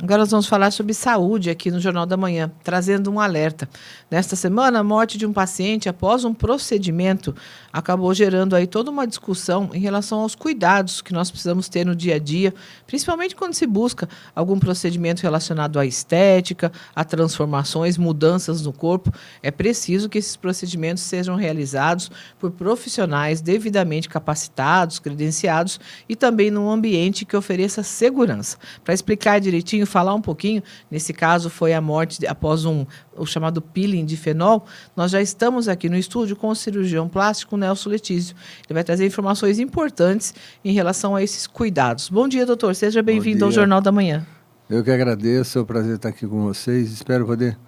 Agora nós vamos falar sobre saúde aqui no Jornal da Manhã, trazendo um alerta. Nesta semana, a morte de um paciente após um procedimento acabou gerando aí toda uma discussão em relação aos cuidados que nós precisamos ter no dia a dia, principalmente quando se busca algum procedimento relacionado à estética, a transformações, mudanças no corpo. É preciso que esses procedimentos sejam realizados por profissionais devidamente capacitados, credenciados e também num ambiente que ofereça segurança. Para explicar direitinho, falar um pouquinho, nesse caso foi a morte após o chamado peeling de fenol, nós já estamos aqui no estúdio com o cirurgião plástico Nelson Letísio. Ele vai trazer informações importantes em relação a esses cuidados. Bom dia, doutor. Seja bem-vindo ao Jornal da Manhã. Eu que agradeço, é um prazer estar aqui com vocês. Espero poder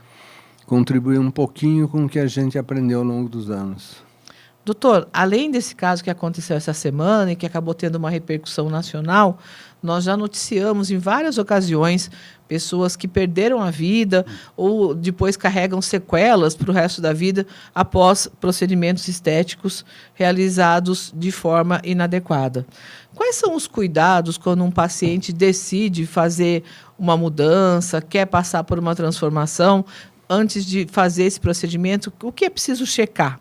contribuir um pouquinho com o que a gente aprendeu ao longo dos anos. Doutor, além desse caso que aconteceu essa semana e que acabou tendo uma repercussão nacional, nós já noticiamos em várias ocasiões pessoas que perderam a vida ou depois carregam sequelas para o resto da vida após procedimentos estéticos realizados de forma inadequada. Quais são os cuidados quando um paciente decide fazer uma mudança, quer passar por uma transformação, antes de fazer esse procedimento? O que é preciso checar?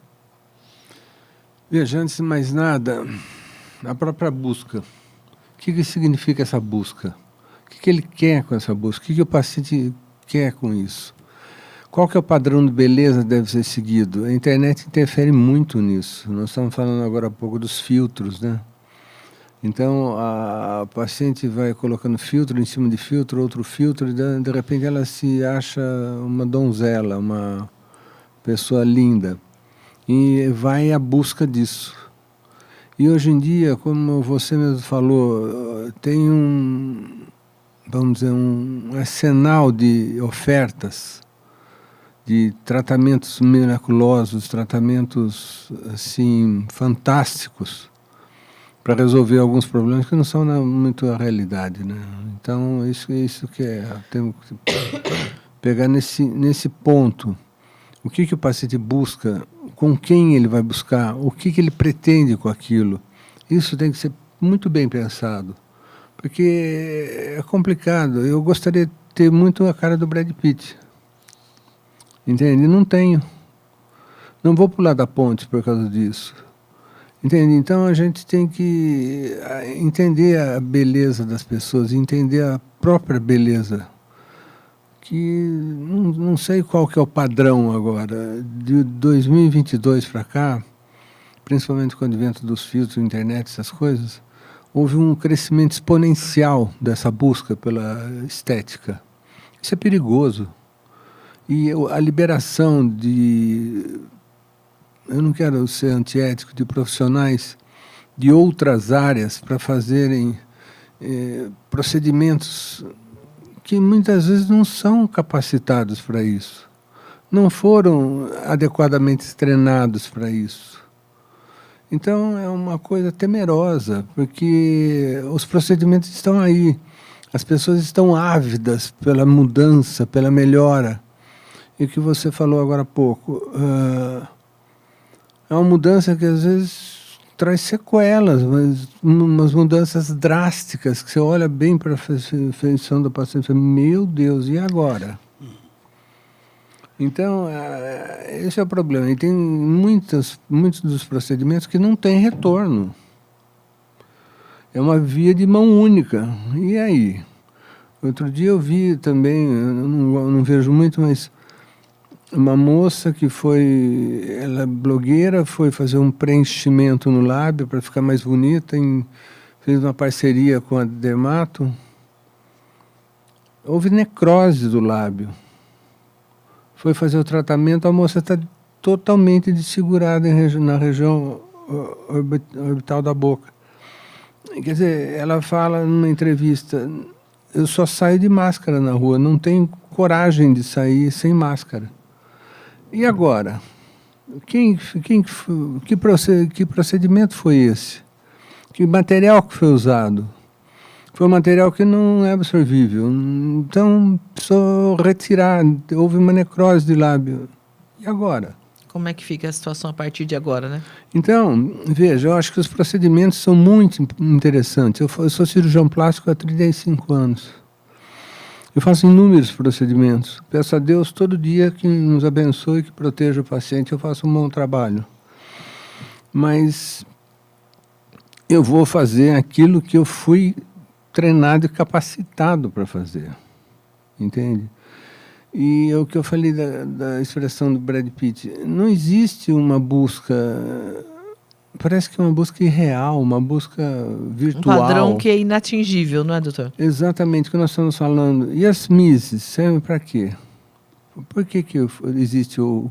Veja, antes de mais nada, a própria busca. O que significa essa busca? O que ele quer com essa busca? O que o paciente quer com isso? Qual que é o padrão de beleza que deve ser seguido? A internet interfere muito nisso. Nós estamos falando agora há pouco dos filtros, né? Então, a paciente vai colocando filtro em cima de filtro, outro filtro, e de repente ela se acha uma donzela, uma pessoa linda. E vai à busca disso. E hoje em dia, como você mesmo falou, tem vamos dizer, um arsenal de ofertas, de tratamentos miraculosos, tratamentos assim fantásticos, para resolver alguns problemas que não são muito a realidade, né? Então, isso que temos que pegar nesse ponto. O que o paciente busca, com quem ele vai buscar, o que ele pretende com aquilo. Isso tem que ser muito bem pensado, porque é complicado. Eu gostaria de ter muito a cara do Brad Pitt, entende? Não tenho. Não vou pular da ponte por causa disso, entende? Então a gente tem que entender a beleza das pessoas, entender a própria beleza. Que não sei qual que é o padrão agora, de 2022 para cá, principalmente com o advento dos filtros, internet, essas coisas, houve um crescimento exponencial dessa busca pela estética. Isso é perigoso. E a liberação eu não quero ser antiético, de profissionais de outras áreas para fazerem procedimentos que muitas vezes não são capacitados para isso, não foram adequadamente treinados para isso. Então é uma coisa temerosa, porque os procedimentos estão aí, as pessoas estão ávidas pela mudança, pela melhora. E o que você falou agora há pouco, é uma mudança que às vezes traz sequelas, mas umas mudanças drásticas, que você olha bem para a feição do paciente e fala, meu Deus, e agora? Então, esse é o problema. E tem muitos dos procedimentos que não têm retorno. É uma via de mão única. E aí? Outro dia eu vi também, eu não vejo muito, mas uma moça que ela é blogueira, foi fazer um preenchimento no lábio para ficar mais bonita, fez uma parceria com a dermato. Houve necrose do lábio. Foi fazer o tratamento, a moça está totalmente desfigurada na região orbital da boca. Quer dizer, ela fala numa entrevista, eu só saio de máscara na rua, não tenho coragem de sair sem máscara. E agora? Que procedimento foi esse? Que material que foi usado? Foi um material que não é absorvível. Então, precisou retirar, houve uma necrose de lábio. E agora? Como é que fica a situação a partir de agora, né? Então, veja, eu acho que os procedimentos são muito interessantes. Eu sou cirurgião plástico há 35 anos. Eu faço inúmeros procedimentos. Peço a Deus todo dia que nos abençoe, que proteja o paciente. Eu faço um bom trabalho. Mas eu vou fazer aquilo que eu fui treinado e capacitado para fazer. Entende? E é o que eu falei da expressão do Brad Pitt. Não existe uma busca... Parece que é uma busca irreal, uma busca virtual. Um padrão que é inatingível, não é, doutor? Exatamente, o que nós estamos falando. E as misses servem para quê? Por que existe o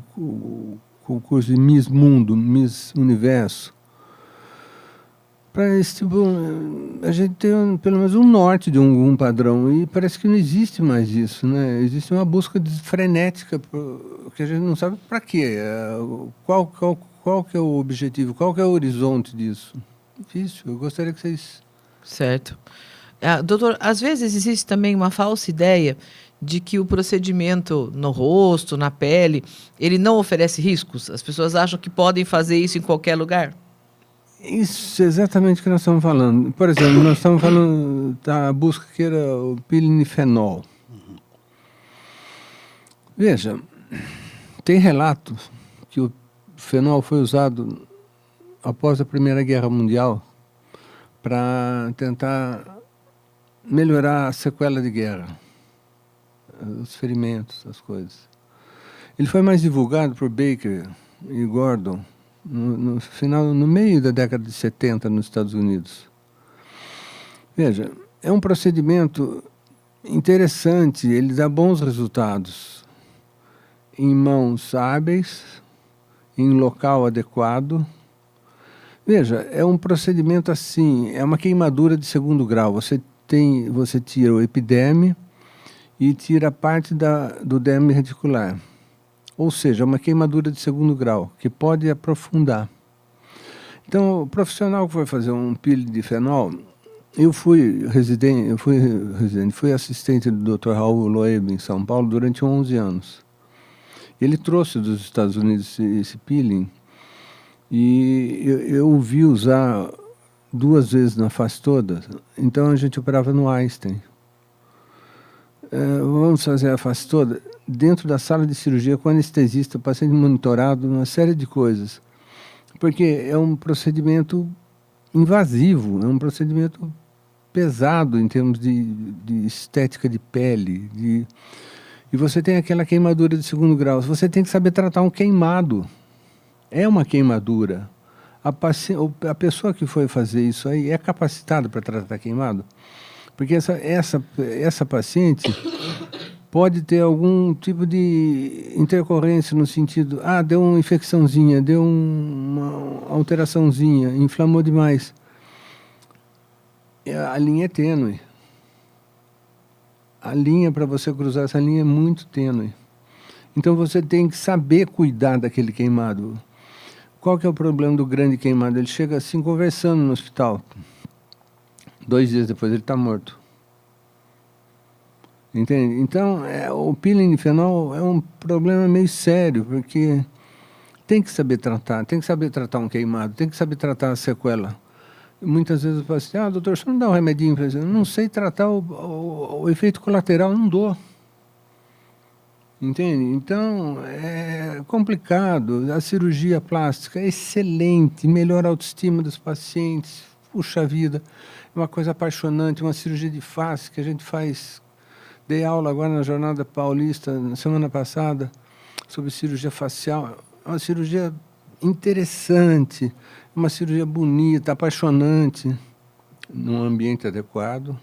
concurso de Miss Mundo, Miss Universo? Para esse tipo, a gente tem pelo menos um norte de um padrão, e parece que não existe mais isso, né? Existe uma busca frenética, que a gente não sabe para quê. Qual que é o objetivo, qual que é o horizonte disso? Difícil, eu gostaria que vocês... Certo. Doutor, às vezes existe também uma falsa ideia de que o procedimento no rosto, na pele, ele não oferece riscos? As pessoas acham que podem fazer isso em qualquer lugar? Isso é exatamente o que nós estamos falando. Por exemplo, nós estamos falando da busca que era o pilinifenol. Veja, tem relatos que o fenol foi usado após a Primeira Guerra Mundial para tentar melhorar a sequela de guerra, os ferimentos, as coisas. Ele foi mais divulgado por Baker e Gordon no meio da década de 70 nos Estados Unidos. Veja, é um procedimento interessante, ele dá bons resultados em mãos hábeis, em local adequado. Veja, é um procedimento assim, é uma queimadura de 2º grau. Você tira o epiderme e tira parte do derme reticular. Ou seja, uma queimadura de 2º grau, que pode aprofundar. Então, o profissional que foi fazer um pilinifenol, eu fui assistente do Dr. Raul Loeb em São Paulo durante 11 anos. Ele trouxe dos Estados Unidos esse peeling e eu o vi usar 2 vezes na face toda. Então a gente operava no Einstein. Vamos fazer a face toda dentro da sala de cirurgia com anestesista, paciente monitorado, uma série de coisas. Porque é um procedimento invasivo, é um procedimento pesado em termos de estética de pele. E você tem aquela queimadura de 2º grau. Você tem que saber tratar um queimado. É uma queimadura. A pessoa que foi fazer isso aí é capacitada para tratar queimado? Porque essa paciente pode ter algum tipo de intercorrência no sentido, deu uma infecçãozinha, deu uma alteraçãozinha, inflamou demais. A linha é tênue. A linha, para você cruzar essa linha, é muito tênue. Então você tem que saber cuidar daquele queimado. Qual que é o problema do grande queimado? Ele chega assim conversando no hospital. 2 dias depois ele está morto. Entende? Então, o pilinifenol é um problema meio sério, porque tem que saber tratar um queimado, tem que saber tratar a sequela. Muitas vezes eu falo assim, doutor, você não dá um remedinho para isso? Eu não sei tratar o efeito colateral, não dou. Entende? Então, é complicado. A cirurgia plástica é excelente, melhora a autoestima dos pacientes. Puxa vida, é uma coisa apaixonante, uma cirurgia de face que a gente faz. Dei aula agora na Jornada Paulista, na semana passada, sobre cirurgia facial. É uma cirurgia interessante, uma cirurgia bonita, apaixonante, num ambiente adequado,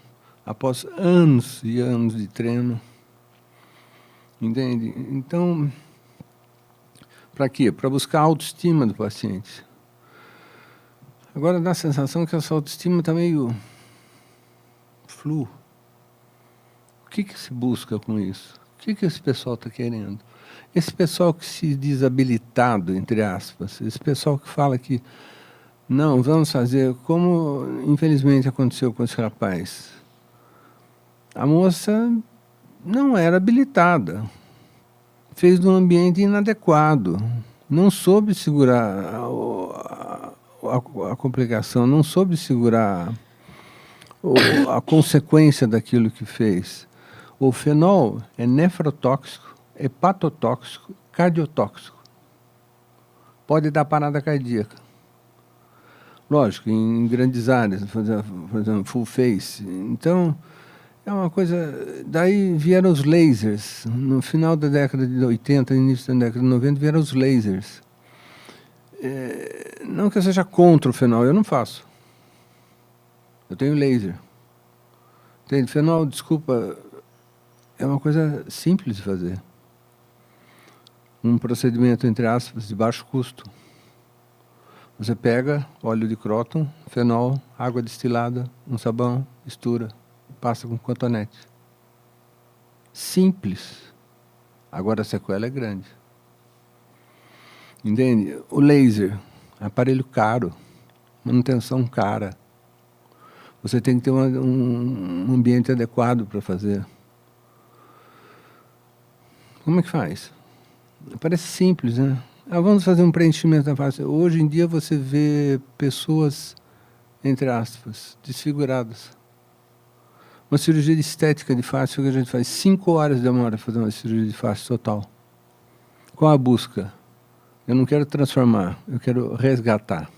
após anos e anos de treino. Entende? Então, para quê? Para buscar a autoestima do paciente. Agora dá a sensação que essa autoestima está meio flu. O que se busca com isso? O que esse pessoal está querendo? Esse pessoal que se diz habilitado, entre aspas, esse pessoal que fala que não, vamos fazer como infelizmente aconteceu com esse rapaz. A moça não era habilitada, fez num ambiente inadequado, não soube segurar a complicação, não soube segurar a consequência daquilo que fez. O fenol é nefrotóxico, hepatotóxico, cardiotóxico. Pode dar parada cardíaca. Lógico, em grandes áreas, fazendo full face. Então, é uma coisa... Daí vieram os lasers. No final da década de 80, início da década de 90, vieram os lasers. Não que eu seja contra o fenol, eu não faço. Eu tenho laser. Entende? Fenol, desculpa, é uma coisa simples de fazer. Um procedimento, entre aspas, de baixo custo. Você pega óleo de cróton, fenol, água destilada, um sabão, mistura, passa com cotonete. Simples. Agora a sequela é grande. Entende? O laser, aparelho caro, manutenção cara. Você tem que ter um ambiente adequado para fazer. Como é que faz? Parece simples, né? Vamos fazer um preenchimento da face. Hoje em dia você vê pessoas, entre aspas, desfiguradas. Uma cirurgia de estética de face, que a gente faz 5 horas demora fazer uma cirurgia de face total. Qual a busca? Eu não quero transformar, eu quero resgatar.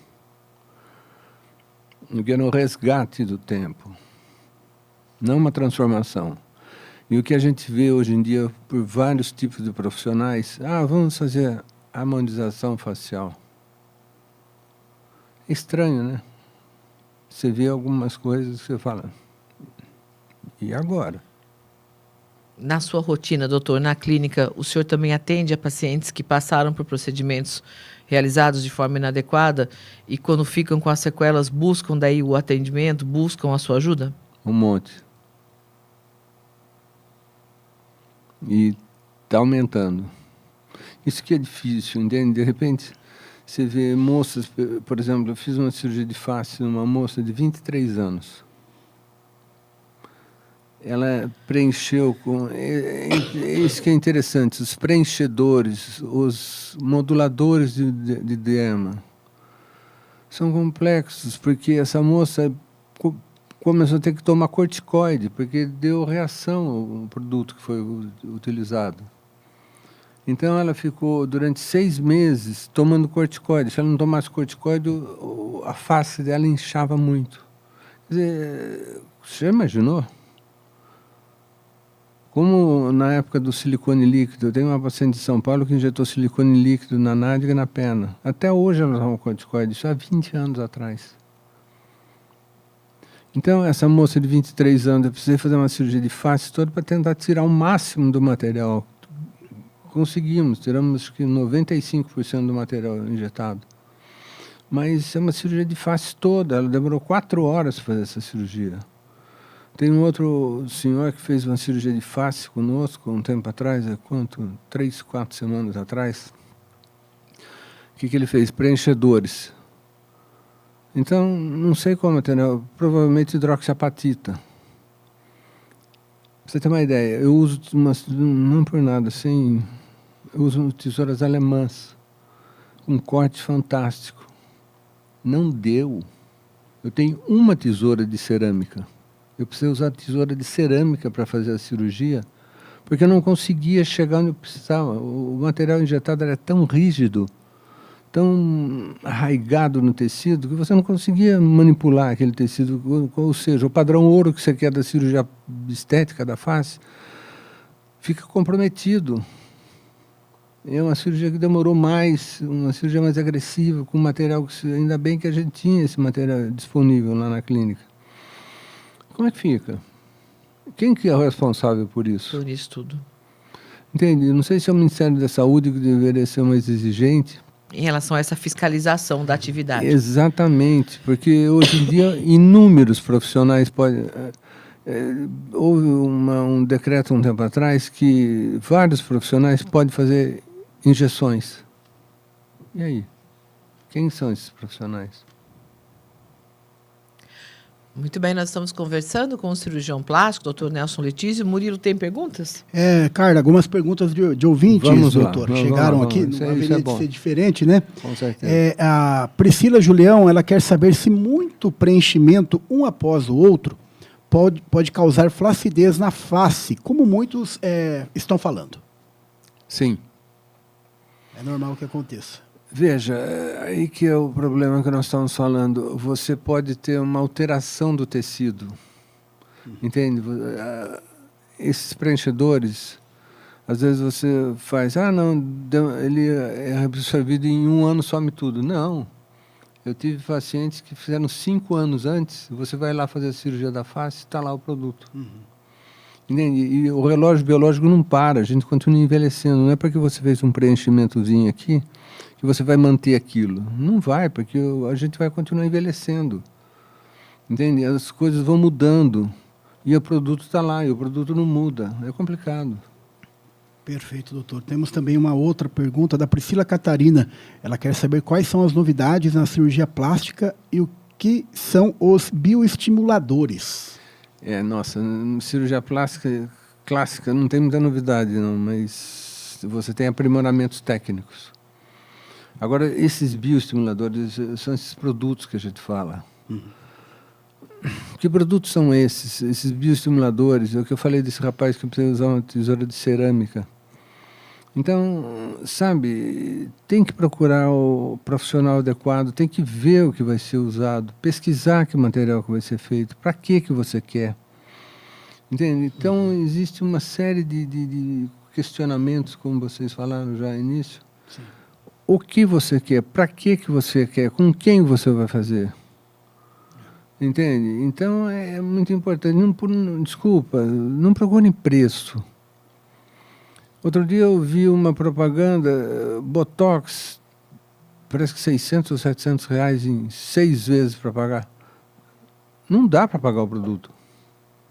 Eu quero um resgate do tempo, não uma transformação. E o que a gente vê hoje em dia por vários tipos de profissionais, vamos fazer harmonização facial. É estranho, né? Você vê algumas coisas que você fala, e agora? Na sua rotina, doutor, na clínica, o senhor também atende a pacientes que passaram por procedimentos realizados de forma inadequada e quando ficam com as sequelas buscam daí o atendimento, buscam a sua ajuda? Um monte. E está aumentando. Isso que é difícil, entende? De repente, você vê moças, por exemplo, eu fiz uma cirurgia de face numa moça de 23 anos. Ela preencheu com... Isso que é interessante, os preenchedores, os moduladores de derma são complexos, porque essa moça começou a ter que tomar corticoide, porque deu reação ao produto que foi utilizado. Então ela ficou durante 6 meses tomando corticoide. Se ela não tomasse corticoide, a face dela inchava muito. Quer dizer, você imaginou? Como na época do silicone líquido, eu tenho uma paciente de São Paulo que injetou silicone líquido na nádega e na perna. Até hoje ela toma corticoide, isso há 20 anos atrás. Então, essa moça de 23 anos, eu precisei fazer uma cirurgia de face toda para tentar tirar o máximo do material. Conseguimos, tiramos acho que 95% do material injetado. Mas é uma cirurgia de face toda, ela demorou 4 horas para fazer essa cirurgia. Tem um outro senhor que fez uma cirurgia de face conosco um tempo atrás, 3, 4 semanas atrás. O que ele fez? Preenchedores. Então, não sei qual material, provavelmente hidroxiapatita. Pra você ter uma ideia, eu uso, não por nada, assim, eu uso tesouras alemãs, um corte fantástico. Não deu. Eu tenho uma tesoura de cerâmica. Eu precisei usar tesoura de cerâmica para fazer a cirurgia, porque eu não conseguia chegar onde eu precisava. O material injetado era tão rígido, tão arraigado no tecido, que você não conseguia manipular aquele tecido. Ou seja, o padrão ouro que você quer da cirurgia estética da face fica comprometido. É uma cirurgia que demorou mais, uma cirurgia mais agressiva, com material que... Ainda bem que a gente tinha esse material disponível lá na clínica. Como é que fica? Quem que é o responsável por isso? Por isso tudo. Entende? Não sei se é o Ministério da Saúde que deveria ser mais exigente. Em relação a essa fiscalização da atividade. Exatamente, porque hoje em dia inúmeros profissionais podem... houve um decreto um tempo atrás que vários profissionais podem fazer injeções. E aí? Quem são esses profissionais? Muito bem, nós estamos conversando com o cirurgião plástico, doutor Nelson Letísio. Murilo, tem perguntas? Carla, algumas perguntas de ouvintes, Vamos lá, doutor. Chegaram aqui, não haveria de ser diferente, né? Com certeza. A Priscila Julião, ela quer saber se muito preenchimento, um após o outro, pode causar flacidez na face, como muitos estão falando. Sim. É normal que aconteça. Veja, aí que é o problema que nós estamos falando. Você pode ter uma alteração do tecido. Entende? Esses preenchedores, às vezes você faz, não, ele é absorvido em 1 ano, some tudo. Não. Eu tive pacientes que fizeram 5 anos antes, você vai lá fazer a cirurgia da face, está lá o produto. Entende? E o relógio biológico não para, a gente continua envelhecendo. Não é porque você fez um preenchimentozinho aqui que você vai manter aquilo. Não vai, porque a gente vai continuar envelhecendo. Entende? As coisas vão mudando e o produto está lá, e o produto não muda. É complicado. Perfeito, doutor. Temos também uma outra pergunta da Priscila Catarina. Ela quer saber quais são as novidades na cirurgia plástica e o que são os bioestimuladores. Nossa, cirurgia plástica clássica não tem muita novidade, não, mas você tem aprimoramentos técnicos. Agora, esses bioestimuladores são esses produtos que a gente fala. Que produtos são esses? Esses bioestimuladores, é o que eu falei desse rapaz que precisa usar uma tesoura de cerâmica. Então, sabe, tem que procurar o profissional adequado, tem que ver o que vai ser usado, pesquisar que material que vai ser feito, para que você quer. Entende? Então, existe uma série de questionamentos, como vocês falaram já no início. Sim. O que você quer, para que você quer, com quem você vai fazer. Entende? Então, é muito importante. Desculpa, não procure preço. Outro dia eu vi uma propaganda, Botox, parece que 600 ou 700 reais em 6 vezes para pagar. Não dá para pagar o produto.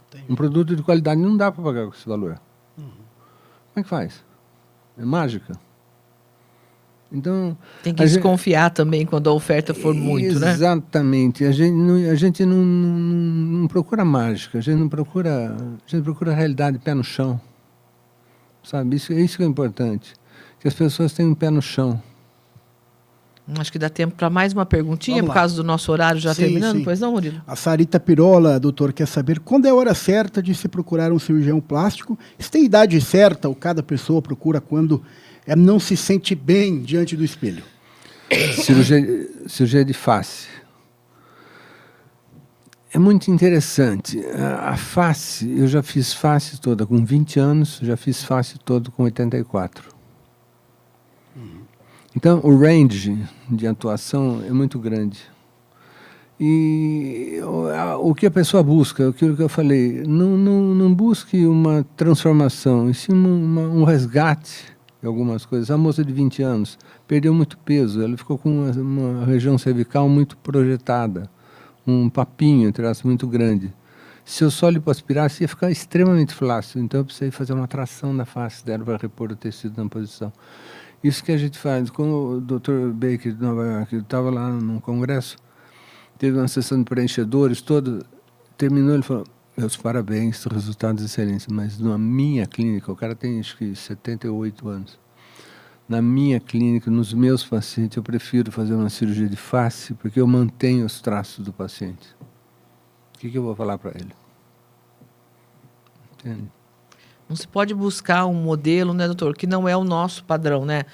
Entendi. Um produto de qualidade não dá para pagar com esse valor. Como é que faz? É mágica? Então, tem que desconfiar também quando a oferta for muito, né? Exatamente. A gente não procura mágica, a gente procura a realidade, pé no chão. Sabe? Isso que é importante. Que as pessoas tenham um pé no chão. Acho que dá tempo para mais uma perguntinha, por causa do nosso horário já terminando. Sim. Pois não, Murilo? A Sarita Pirola, doutor, quer saber quando é a hora certa de se procurar um cirurgião plástico? Se tem idade certa ou cada pessoa procura quando não se sente bem diante do espelho? Cirurgia de face. É muito interessante. A face, eu já fiz face toda com 20 anos, já fiz face toda com 84. Então, o range de atuação é muito grande. E o que a pessoa busca, aquilo que eu falei, não busque uma transformação, e sim um resgate de algumas coisas. A moça de 20 anos perdeu muito peso, ela ficou com uma região cervical muito projetada, um papinho, traço muito grande. Se eu só lipoaspirasse, ia ficar extremamente flácido, então eu precisei fazer uma tração na face dela para repor o tecido na posição. Isso que a gente faz. Quando o Dr. Baker de Nova York estava lá no congresso, teve uma sessão de preenchedores, terminou, ele falou, meus parabéns, resultados excelentes, mas na minha clínica, o cara tem acho que 78 anos, na minha clínica, nos meus pacientes, eu prefiro fazer uma cirurgia de face, porque eu mantenho os traços do paciente. O que eu vou falar para ele? Entende? Não se pode buscar um modelo, né, doutor, que não é o nosso padrão, né?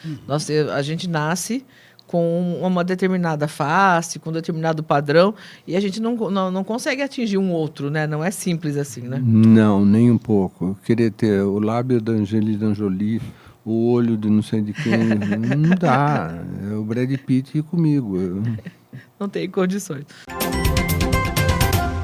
A gente nasce com uma determinada face, com um determinado padrão, e a gente não consegue atingir um outro, né? Não é simples assim, né? Não, nem um pouco. Eu queria ter o lábio da Angelina Jolie, o olho de não sei de quem, não dá. É o Brad Pitt comigo. Não tem condições.